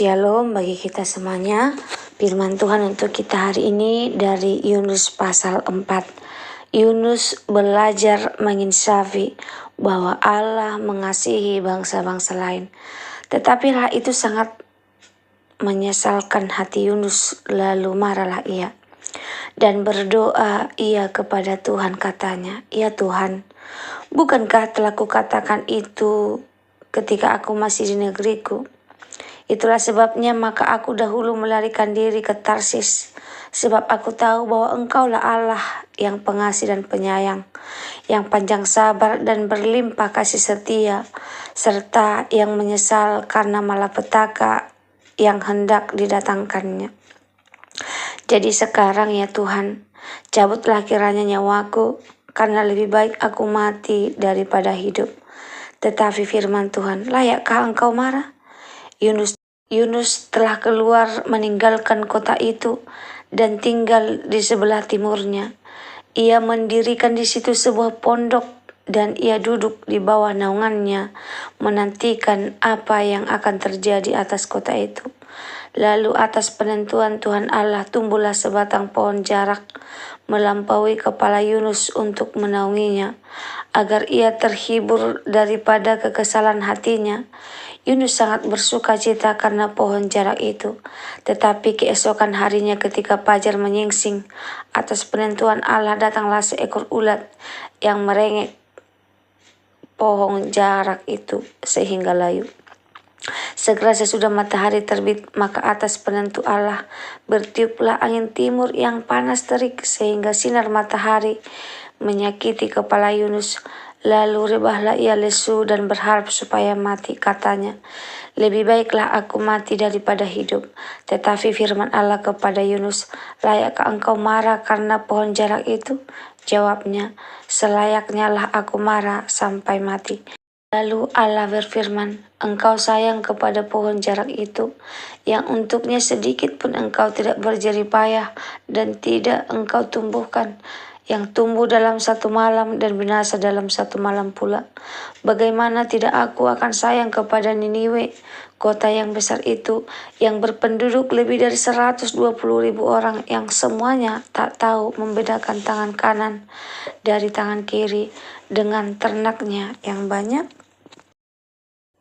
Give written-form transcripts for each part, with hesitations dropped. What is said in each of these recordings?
Shalom bagi kita semuanya. Firman Tuhan untuk kita hari ini dari Yunus pasal 4. Yunus belajar menginsafi bahwa Allah mengasihi bangsa-bangsa lain. Tetapi hal itu sangat menyesalkan hati Yunus, lalu marahlah ia. Dan berdoa ia kepada Tuhan, katanya, "Ya Tuhan, bukankah telah kukatakan itu ketika aku masih di negeriku? Itulah sebabnya maka aku dahulu melarikan diri ke Tarsis, sebab aku tahu bahwa Engkaulah Allah yang pengasih dan penyayang, yang panjang sabar dan berlimpah kasih setia, serta yang menyesal karena malapetaka yang hendak didatangkannya. Jadi sekarang ya Tuhan, cabutlah kiranya nyawaku, karena lebih baik aku mati daripada hidup." Tetapi firman Tuhan, "Layakkah engkau marah?" Yunus telah keluar meninggalkan kota itu dan tinggal di sebelah timurnya. Ia mendirikan di situ sebuah pondok dan ia duduk di bawah naungannya menantikan apa yang akan terjadi atas kota itu. Lalu atas penentuan Tuhan Allah tumbuhlah sebatang pohon jarak melampaui kepala Yunus untuk menaunginya, agar ia terhibur daripada kekesalan hatinya. Yunus sangat bersuka cita karena pohon jarak itu. Tetapi keesokan harinya ketika fajar menyingsing, atas penentuan Allah datanglah seekor ulat yang merengek pohon jarak itu sehingga layu. Segera sesudah matahari terbit, maka atas penentu Allah bertiuplah angin timur yang panas terik sehingga sinar matahari menyakiti kepala Yunus. Lalu rebahlah ia lesu dan berharap supaya mati. Katanya, "Lebih baiklah aku mati daripada hidup." Tetapi firman Allah kepada Yunus, "Layakkah engkau marah karena pohon jarak itu?" Jawabnya, "Selayaknya lah aku marah sampai mati." Lalu Allah berfirman, "Engkau sayang kepada pohon jarak itu, yang untuknya sedikit pun engkau tidak berjerih payah dan tidak engkau tumbuhkan, yang tumbuh dalam satu malam dan binasa dalam satu malam pula. Bagaimana tidak aku akan sayang kepada Niniwe, kota yang besar itu, yang berpenduduk lebih dari 120.000 orang, yang semuanya tak tahu membedakan tangan kanan dari tangan kiri dengan ternaknya yang banyak?"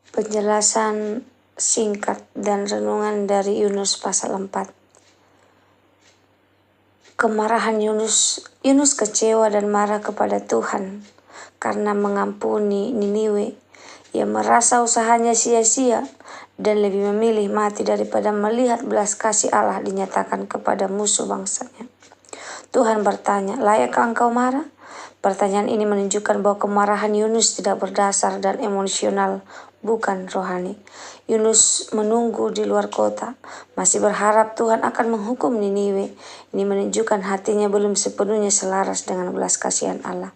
Penjelasan singkat dan renungan dari Yunus pasal 4. Kemarahan Yunus kecewa dan marah kepada Tuhan karena mengampuni Niniwe. Ia merasa usahanya sia-sia dan lebih memilih mati daripada melihat belas kasih Allah dinyatakan kepada musuh bangsanya. Tuhan bertanya, "Layakkah engkau marah?" Pertanyaan ini menunjukkan bahwa kemarahan Yunus tidak berdasar dan emosional, bukan rohani. Yunus menunggu di luar kota, masih berharap Tuhan akan menghukum Niniwe. Ini menunjukkan hatinya belum sepenuhnya selaras dengan belas kasihan Allah.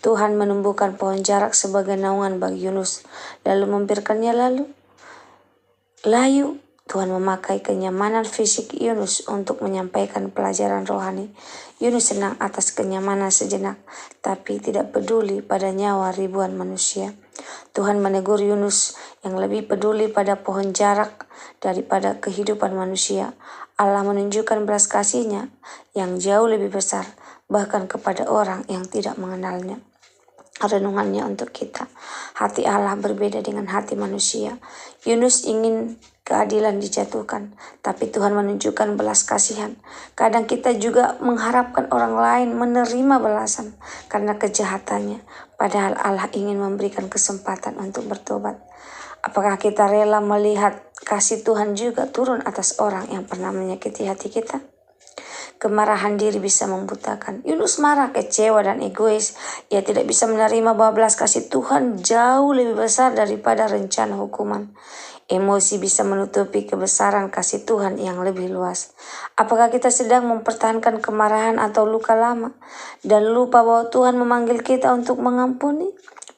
Tuhan menumbuhkan pohon jarak sebagai naungan bagi Yunus, lalu membiarkannya layu. Tuhan memakai kenyamanan fisik Yunus untuk menyampaikan pelajaran rohani. Yunus senang atas kenyamanan sejenak, tapi tidak peduli pada nyawa ribuan manusia. Tuhan menegur Yunus yang lebih peduli pada pohon jarak daripada kehidupan manusia. Allah menunjukkan belas kasih-Nya yang jauh lebih besar, bahkan kepada orang yang tidak mengenalnya. Renungannya untuk kita. Hati Allah berbeda dengan hati manusia. Yunus ingin keadilan dijatuhkan, tapi Tuhan menunjukkan belas kasihan. Kadang kita juga mengharapkan orang lain menerima balasan karena kejahatannya, padahal Allah ingin memberikan kesempatan untuk bertobat. Apakah kita rela melihat kasih Tuhan juga turun atas orang yang pernah menyakiti hati kita? Kemarahan diri bisa membutakan. Yunus marah, kecewa, dan egois. Ia tidak bisa menerima bahwa belas kasih Tuhan jauh lebih besar daripada rencana hukuman. Emosi bisa menutupi kebesaran kasih Tuhan yang lebih luas. Apakah kita sedang mempertahankan kemarahan atau luka lama dan lupa bahwa Tuhan memanggil kita untuk mengampuni?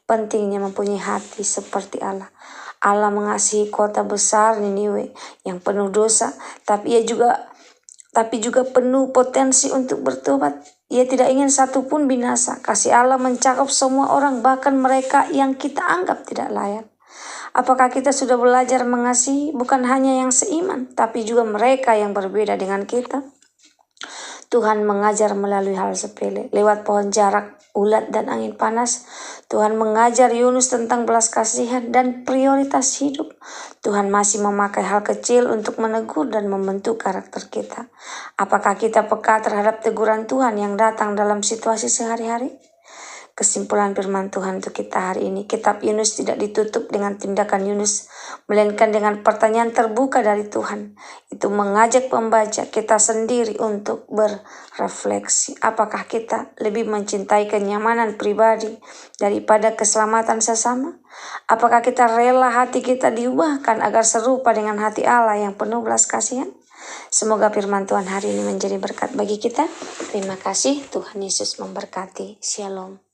Pentingnya mempunyai hati seperti Allah. Allah mengasihi kota besar Niniwe yang penuh dosa, tapi juga penuh potensi untuk bertobat. Ia tidak ingin satupun binasa. Kasih Allah mencakup semua orang, bahkan mereka yang kita anggap tidak layak. Apakah kita sudah belajar mengasihi bukan hanya yang seiman, tapi juga mereka yang berbeda dengan kita? Tuhan mengajar melalui hal sepele, lewat pohon jarak, ulat dan angin panas. Tuhan mengajar Yunus tentang belas kasihan dan prioritas hidup. Tuhan masih memakai hal kecil untuk menegur dan membentuk karakter kita. Apakah kita peka terhadap teguran Tuhan yang datang dalam situasi sehari-hari? Kesimpulan firman Tuhan untuk kita hari ini, kitab Yunus tidak ditutup dengan tindakan Yunus, melainkan dengan pertanyaan terbuka dari Tuhan. Itu mengajak pembaca kita sendiri untuk berefleksi. Apakah kita lebih mencintai kenyamanan pribadi daripada keselamatan sesama? Apakah kita rela hati kita diubahkan agar serupa dengan hati Allah yang penuh belas kasihan? Semoga firman Tuhan hari ini menjadi berkat bagi kita. Terima kasih, Tuhan Yesus memberkati. Shalom.